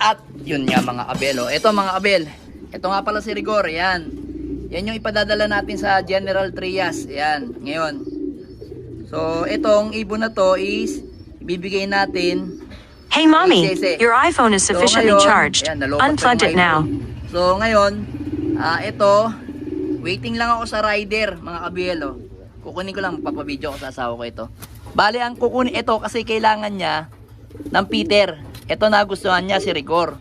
At yun nga mga abel. Oh. Ito mga abel. Ito nga pala si Rigor. Yan. Yan yung ipadadala natin sa General Trias. Yan. Ngayon. So itong ibon na to is ibibigay natin. Hey mommy, your iPhone is sufficiently charged. Ayan, Unplugged it now. So ngayon, ito, waiting lang ako sa rider mga kabel. Oh. Kukunin ko lang, papabideo ko sa asawa ko ito. Bale, ang kukunin ito kasi kailangan niya ng Peter. Ito nagustuhan niya si Rigor.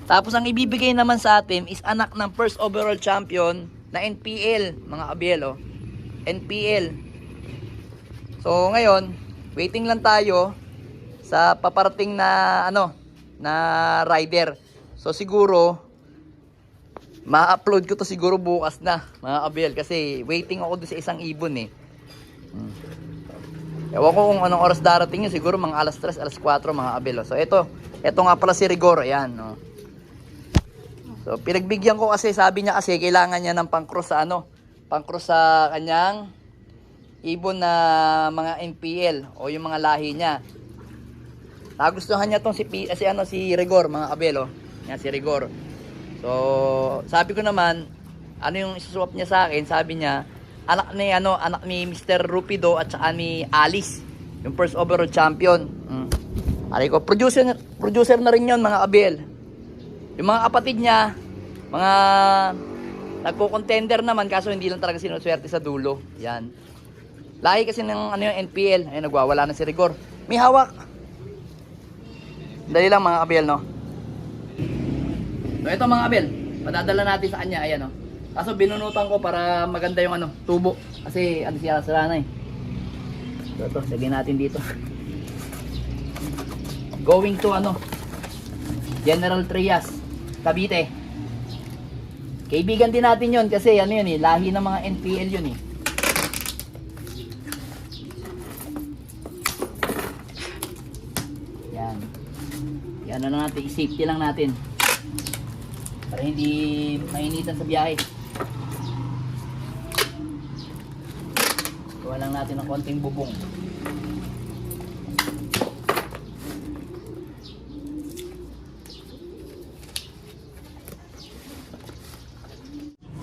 Tapos ang ibibigay naman sa atin is anak ng first overall champion na NPL mga kabel. Oh. NPL. So ngayon, waiting lang tayo sa paparating na na rider. So siguro ma-upload ko to siguro bukas na mga kabel kasi waiting ako doon sa isang ibon eh. Ewan ko kung anong oras darating yun, siguro mga alas 3, alas 4 mga kabel. So ito nga pala si Rigor, ayan. No? So pinagbigyan ko kasi sabi niya kasi kailangan niya ng pang-cross sa pang-cross sa kanyang ibon na mga NPL o yung mga lahi niya. Nagustuhan niya tong si Rigor mga kabel. Oh. Yan si Rigor. So, sabi ko naman, ano yung isuswap niya sa akin? Sabi niya, anak ni Mr. Rupido at saka ni Alice, yung first overall champion. Alay ko, producer na rin yun mga kabel. Yung mga kapatid niya, mga nagko-contender naman kaso hindi lang talaga sinuswerte sa dulo. Yan. Lahi kasi ng yung NPL. Ayun, nagwawala na si Rigor. May hawak. Dali lang mga kabel, no? So ito mga kabel, padadala natin sa kanya, ayan, no? Kaso binunutan ko para maganda yung tubo. Kasi siya sila na eh. So ito, sagay natin dito. Going to General Trias, Cavite. Kaibigan din natin yun kasi yun eh, lahi ng mga NPL yun eh. Yan. Yan na natin, i-safety lang natin. Para hindi mainitan sa biyahe. Gawa lang natin ng konting bubong.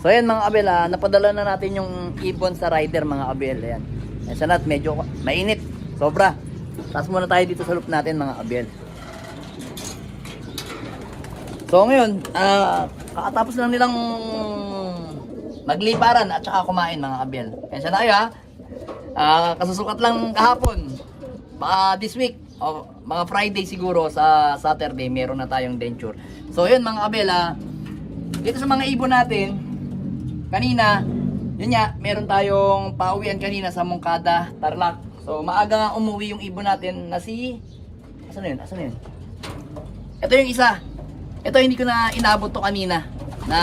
So ayan mga kabel, napadala na natin yung ibon sa rider mga kabel. Ayan. Ayan sa nat, medyo mainit. Sobra. Taas muna tayo dito sa loop natin mga kabel. So ngayon, kakatapos lang nilang magliparan at saka kumain mga kabel. Ayan siya na kayo kasusukat lang kahapon. Baka this week, o mga Friday siguro sa Saturday, meron na tayong denture. So yun mga kabel, dito sa mga ibon natin, kanina, yun nga, meron tayong pauwian kanina sa Moncada, Tarlac. So maaga nga umuwi yung ibon natin na si... Asan na yun? Asan na yun? Ito yung isa. Ito hindi ko na inabot to kanina na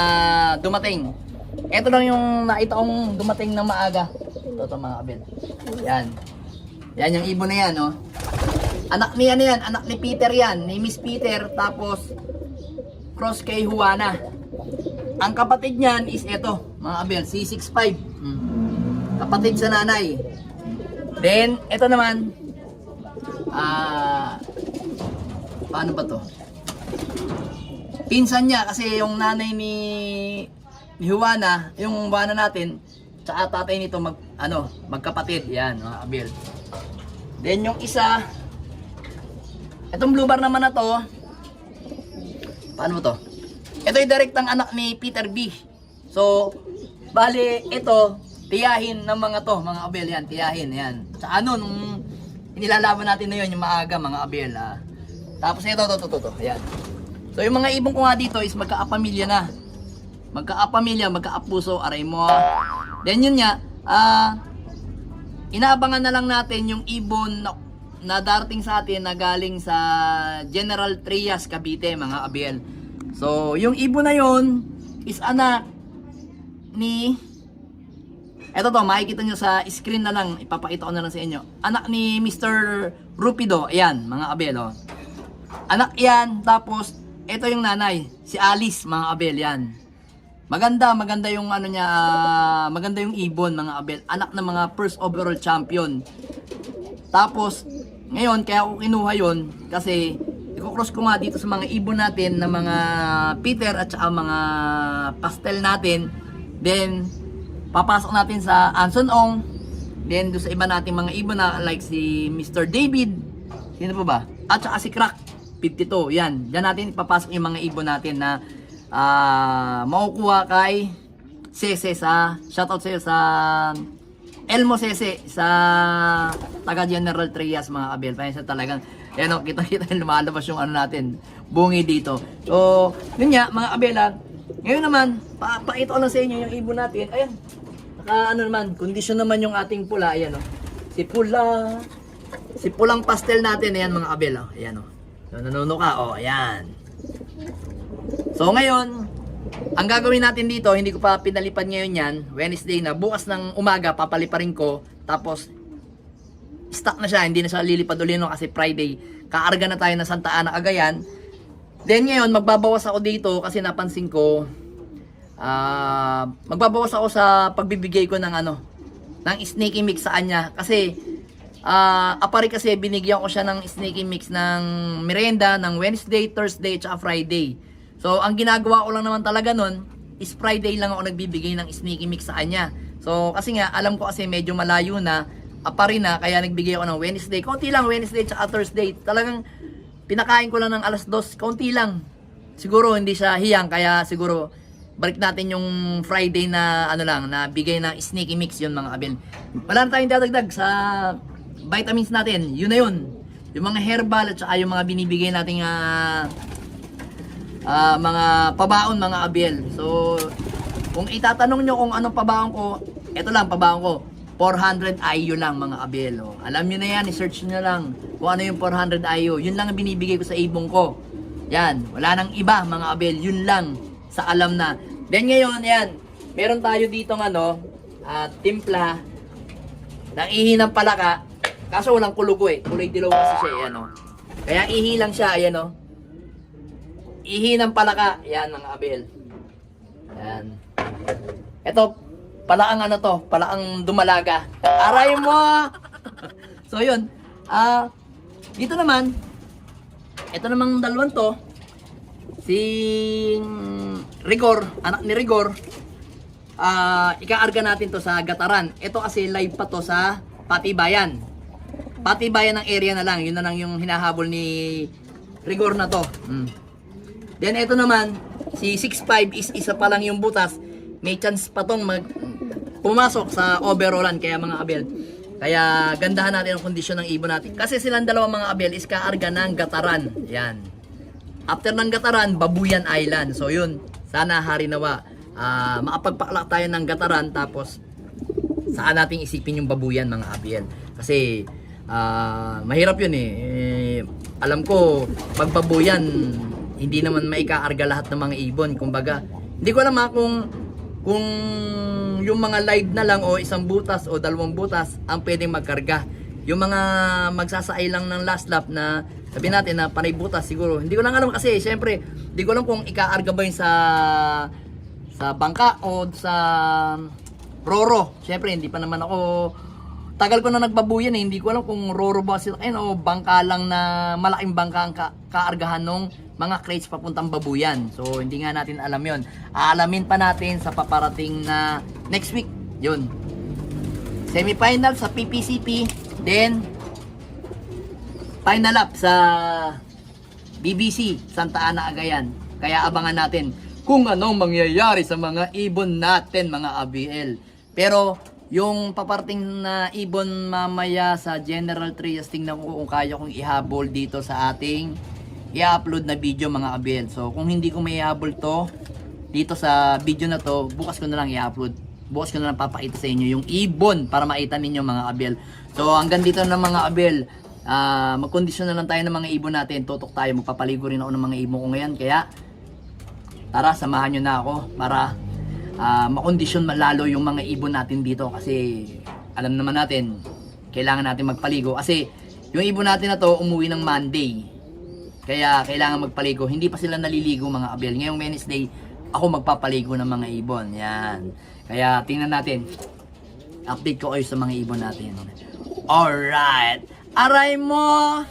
dumating. Ito lang yung nakita kong dumating ng maaga. Ito mga kabel. Yan. Yan yung ibon na yan, no? Anak ni yan, anak ni Peter yan, ni Miss Peter, tapos cross kay Juana. Ang kapatid niyan is ito, mga kabel, C65. Kapatid sa nanay. Then, ito naman, paano ba to? Pinsan niya kasi yung nanay ni Juana, yung Juana natin, tsaka tatay nito magkapatid. Yan, mga kabel. Then yung isa, itong blue bar naman na to, paano mo to? Ito yung direktang anak ni Peter B. So, bali ito, tiyahin ng mga to, mga kabel, yan, tiyahin, yan. Tsaka nung inilalaban natin na yun, yung maaga, mga kabel. Tapos ito, to, yan. So yung mga ibon ko nga dito is magkaapamilya na. Magkaapamilya, magkaapuso, aray mo. Then yun nga, inaabangan na lang natin yung ibon na darating sa atin na galing sa General Trias, Cavite, mga abel. So yung ibon na yun is anak ni... Ito to, makikita nyo sa screen na lang, ipapakita ko na lang sa inyo. Anak ni Mr. Rupido, ayan, mga abel. Oh. Anak yan, tapos... Ito yung nanay, si Alice, mga abel, yan. Maganda yung niya, maganda yung ibon, mga abel. Anak ng mga first overall champion. Tapos, ngayon, kaya ako kinuha yon kasi i-cross ko nga dito sa mga ibon natin na mga Peter at saka mga pastel natin. Then, papasok natin sa Anson Ong. Then, doon sa iba nating mga ibon na like si Mr. David. Sino pa ba? At saka si Crack 52. Yan. Diyan natin ipapasok yung mga ibon natin na makukuha kay Sese sa, shoutout sa'yo sa Elmo Sese sa taga General Trias mga kabel. Kaya talagang, yan o, kita-kita lumalabas yung ano natin, bungi dito. So, yun nga, mga kabela, ngayon naman, pakita ko lang sa inyo yung ibon natin. Ayan, ano naman, kondisyon naman yung ating pula. Ayan o, si pulang pastel natin. Ayan mga kabela, ayan o. So, nanunuka, o, ayan. So, ngayon, ang gagawin natin dito, hindi ko pa pinalipad ngayon yan, Wednesday na, bukas ng umaga, papaliparin ko, tapos, stuck na siya, hindi na siya lilipad ulit no, kasi Friday, kaarga na tayo na Santa Ana, Cagayan. Then ngayon, magbabawas ako dito kasi napansin ko, magbabawas ako sa pagbibigay ko ng ano, ng snaky mix sa kanya. Kasi, apari kasi binigyan ko siya ng snaky mix ng merienda, ng Wednesday, Thursday, at Friday. So, ang ginagawa ko lang naman talaga nun, is Friday lang ako nagbibigay ng snaky mix sa kanya. So, kasi nga, alam ko kasi medyo malayo na, apari na, kaya nagbigay ako ng Wednesday. Konti lang, Wednesday at Thursday. Talagang pinakain ko lang ng alas 2. Konti lang. Siguro hindi siya hiyang, kaya siguro balik natin yung Friday na ano lang, na bigay ng sneaky mix yun mga kabel. Wala na tayong dadagdag sa vitamins natin. Yun na yun. Yung mga herbal at saka yung mga binibigay nating mga pabaon mga kabel. So, kung itatanong nyo kung anong pabaon ko, eto lang pabaon ko. 400 IU lang mga kabel. Oh. Alam nyo na yan, i-search nyo lang kung ano yung 400 IU. Yun lang ang binibigay ko sa ibong ko. Yan, wala nang iba mga kabel. Yun lang sa alam na. Then ngayon, yan, meron tayo dito ano, timpla ng ihi ng palaka. Kaso walang kulugo eh. Kulay dilaw kasi siya, yan oh. Kaya ihi lang siya, ayan oh. Ihi ng palaka, yan mga kabel. Yan. Ito, palaang ano to, palaang dumalaga. Aray mo! So yun, dito naman, ito namang dalawang to, si Rigor, anak ni Rigor, ikaarga natin to sa Gataran. Ito kasi live pa to sa Patibayan. Patibayan ng area na lang, yun na lang yung hinahabol ni Rigor na to. Then ito naman, si 6'5 is isa pa lang yung butas, may chance pa tong pumasok sa overallan, kaya mga kabel. Kaya gandahan natin ang kondisyon ng ibon natin. Kasi silang dalawang mga kabel is kaarga ng Gataran. Yan. After ng Gataran, Babuyan Island. So yun, sana harinawa. Makapagpaklak tayo ng Gataran, tapos saan natin isipin yung Babuyan mga kabel. Kasi mahirap yun eh. Alam ko, pag Babuyan, hindi naman maikaarga lahat ng mga ibon. Kumbaga, hindi ko alam kung yung mga live na lang o isang butas o dalawang butas ang pwedeng magkarga. Yung mga magsasay lang ng last lap na sabi natin na panay butas siguro. Hindi ko lang alam kasi syempre hindi ko alam kung ikaarga ba yun sa bangka o sa roro. Syempre hindi pa naman ako, tagal ko na nagbabuyan eh. Hindi ko alam kung roro ba sila o bangka lang na malaking bangka ang kaargahan nung mga crates papuntang Babuyan. So, hindi nga natin alam yon. Aalamin pa natin sa paparating na next week. Yun. Semi-final sa PPCP. Then, final up sa BBC, Santa Ana, Cagayan. Kaya abangan natin kung anong mangyayari sa mga ibon natin, mga ABL. Pero, yung paparating na ibon mamaya sa General Trias, tingnan ko kung kaya kong ihabol dito sa ating i-upload na video mga kabel. So kung hindi ko may i-habol to dito sa video na to, bukas ko na lang i-upload. Bukas ko na lang papakita sa inyo yung ibon para makita ninyo mga kabel. So hanggang dito na mga kabel. Magkondisyon na lang tayo ng mga ibon natin. Tutok tayo, magpapaligo rin ako ng mga ibon ko ngayon. Kaya tara, samahan nyo na ako para makondisyon lalo yung mga ibon natin dito. Kasi alam naman natin, kailangan natin magpaligo. Kasi yung ibon natin na to umuwi ng Monday. Kaya kailangan magpaligo. Hindi pa sila naliligo mga kabel. Ngayong Wednesday, ako magpapaligo ng mga ibon. Yan. Kaya tingnan natin. Update ko kayo sa mga ibon natin. Alright. Aray mo!